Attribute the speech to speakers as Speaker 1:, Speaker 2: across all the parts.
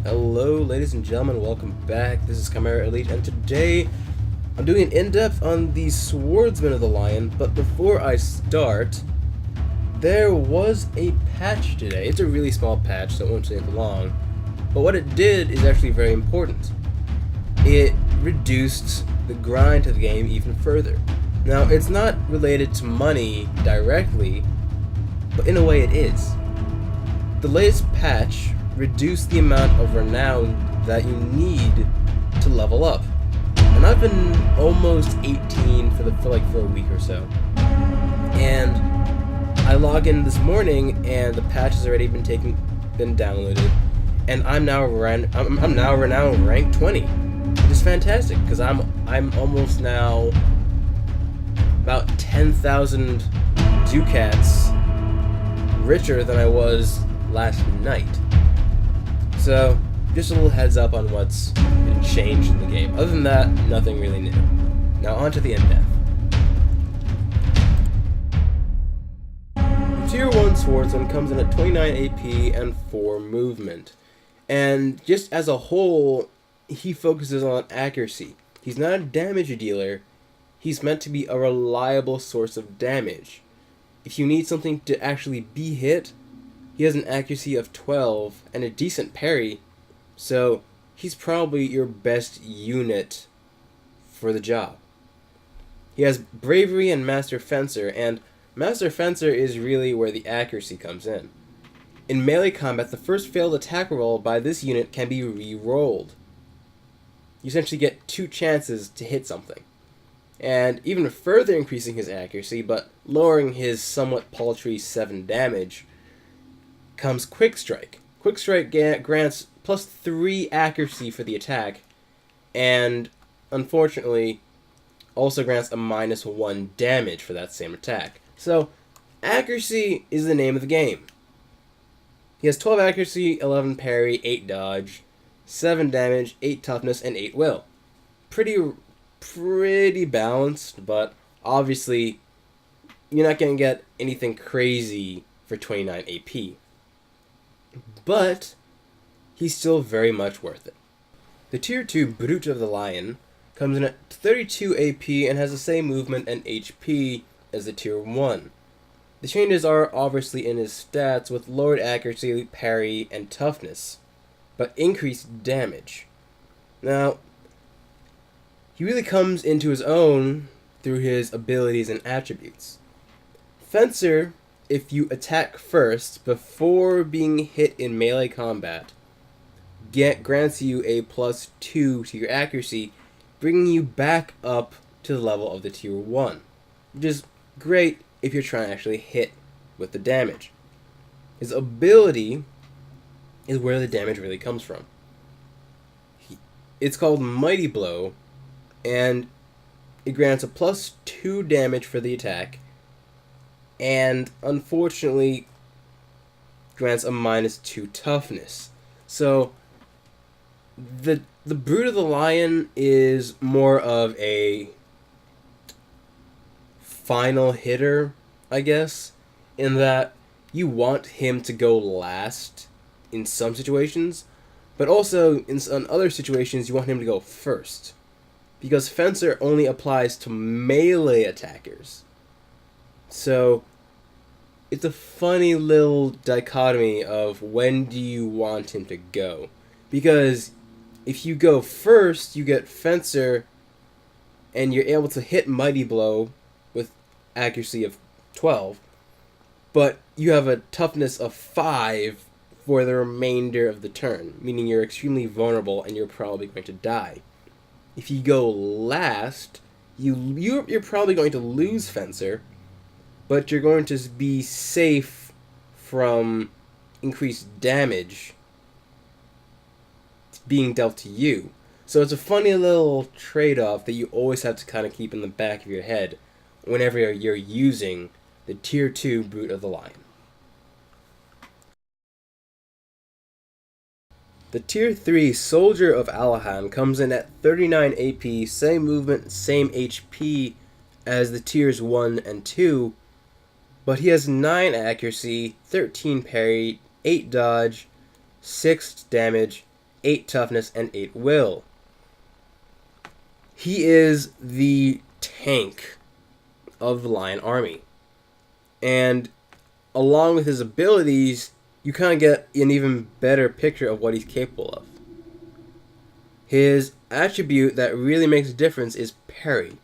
Speaker 1: Hello, ladies and gentlemen, welcome back. This is Chimera Elite, and today I'm doing an in-depth on the Swordsman of the Lion, but before I start, there was a patch today. It's a really small patch, so it won't take long, but what it did is actually very important. It reduced the grind of the game even further. Now, it's not related to money directly, but in a way it is. The latest patch reduced the amount of renown that you need to level up. And I've been almost 18 for a week or so. And I log in this morning and the patch has already been downloaded, and I'm now renown rank 20. Which is fantastic because I'm almost now about 10,000 ducats richer than I was last night. So, just a little heads up on what's been changed in the game. Other than that, nothing really new. Now on to the in-depth. The Tier 1 Swordsman comes in at 29 AP and 4 movement. And just as a whole, he focuses on accuracy. He's not a damage dealer, he's meant to be a reliable source of damage. If you need something to actually be hit, he has an accuracy of 12 and a decent parry, so he's probably your best unit for the job. He has Bravery and Master Fencer, and Master Fencer is really where the accuracy comes in. In melee combat, the first failed attack roll by this unit can be re-rolled. You essentially get 2 chances to hit something. And even further increasing his accuracy, but lowering his somewhat paltry 7 damage, comes Quick Strike. Quick Strike grants plus 3 accuracy for the attack, and unfortunately also grants a minus 1 damage for that same attack. So accuracy is the name of the game. He has 12 accuracy, 11 parry, 8 dodge, 7 damage, 8 toughness, and 8 will. Pretty balanced, but obviously you're not going to get anything crazy for 29 AP. But he's still very much worth it. The Tier 2 Brute of the Lion comes in at 32 AP and has the same movement and HP as the Tier 1. The changes are obviously in his stats with lowered accuracy, parry, and toughness, but increased damage. Now, he really comes into his own through his abilities and attributes. Fencer, if you attack first before being hit in melee combat, grants you a plus 2 to your accuracy, bringing you back up to the level of the Tier 1, which is great if you're trying to actually hit with the damage. His ability is where the damage really comes from. It's called Mighty Blow, and it grants a plus 2 damage for the attack, and unfortunately grants a minus 2 toughness. So the Brute of the Lion is more of a final hitter, I guess, in that you want him to go last in some situations, but also in other situations you want him to go first, because Fencer only applies to melee attackers. So it's a funny little dichotomy of when do you want him to go. Because if you go first, you get Fencer, and you're able to hit Mighty Blow with accuracy of 12, but you have a toughness of 5 for the remainder of the turn, meaning you're extremely vulnerable and you're probably going to die. If you go last, you're probably going to lose Fencer, but you're going to be safe from increased damage being dealt to you. So it's a funny little trade-off that you always have to kind of keep in the back of your head whenever you're using the Tier 2 Brute of the Lion. The Tier 3 Soldier of Alahan comes in at 39 AP, same movement, same HP as the Tiers 1 and 2, but he has 9 accuracy, 13 parry, 8 dodge, 6 damage, 8 toughness, and 8 will. He is the tank of the Lion Army. And along with his abilities, you kind of get an even better picture of what he's capable of. His attribute that really makes a difference is parry.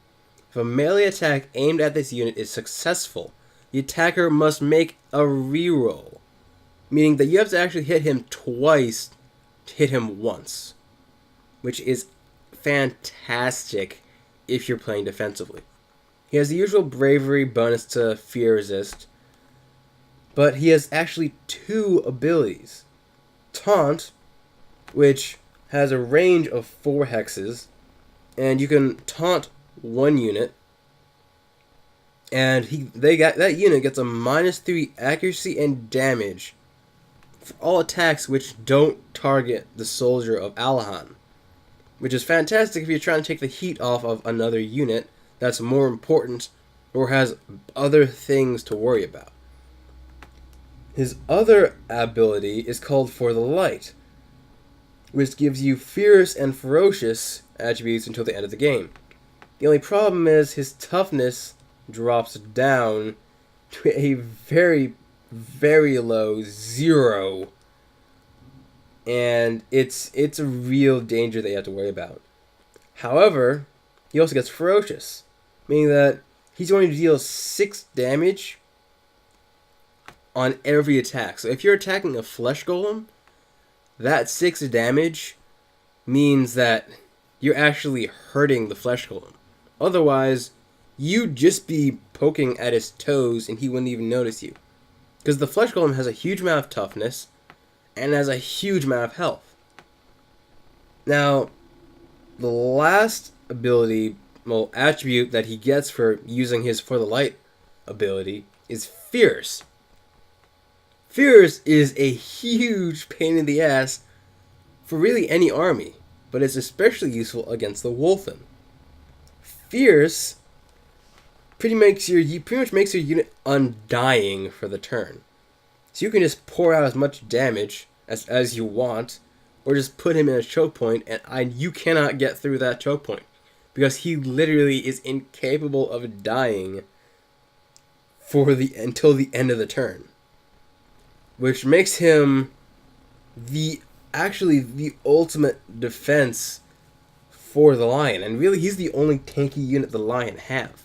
Speaker 1: If a melee attack aimed at this unit is successful, the attacker must make a reroll, meaning that you have to actually hit him twice to hit him once, which is fantastic if you're playing defensively. He has the usual bravery bonus to fear resist, but he has actually 2 abilities. Taunt, which has a range of 4 hexes, and you can taunt 1 unit, and that unit gets a -3 accuracy and damage for all attacks which don't target the soldier of Alahan, which is fantastic if you're trying to take the heat off of another unit that's more important or has other things to worry about. His other ability is called For the Light, which gives you fierce and ferocious attributes until the end of the game. The only problem is his toughness drops down to a very, very low 0. And it's a real danger that you have to worry about. However, he also gets ferocious, meaning that he's going to deal 6 damage on every attack. So if you're attacking a flesh golem, that 6 damage means that you're actually hurting the flesh golem. Otherwise, you'd just be poking at his toes and he wouldn't even notice you. Because the flesh golem has a huge amount of toughness and has a huge amount of health. Now, the last attribute that he gets for using his For the Light ability is Fierce. Fierce is a huge pain in the ass for really any army, but it's especially useful against the Wolfen. Fierce pretty much makes your unit undying for the turn. So you can just pour out as much damage as you want, or just put him in a choke point, and you cannot get through that choke point, because he literally is incapable of dying until the end of the turn. Which makes him the ultimate defense for the Lion, and really he's the only tanky unit the Lion have.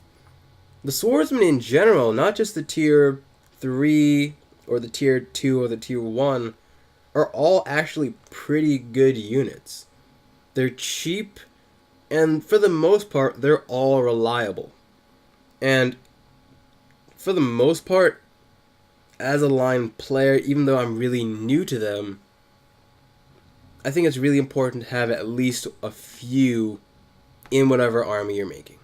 Speaker 1: The swordsmen in general, not just the tier 3 or the tier 2 or the tier 1, are all actually pretty good units. They're cheap, and for the most part, they're all reliable. And for the most part, as a Lion player, even though I'm really new to them, I think it's really important to have at least a few in whatever army you're making.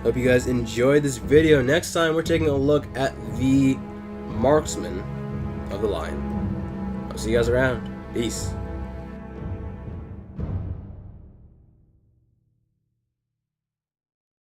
Speaker 1: Hope you guys enjoyed this video. Next time we're taking a look at the marksman of the line. I'll see you guys around. Peace.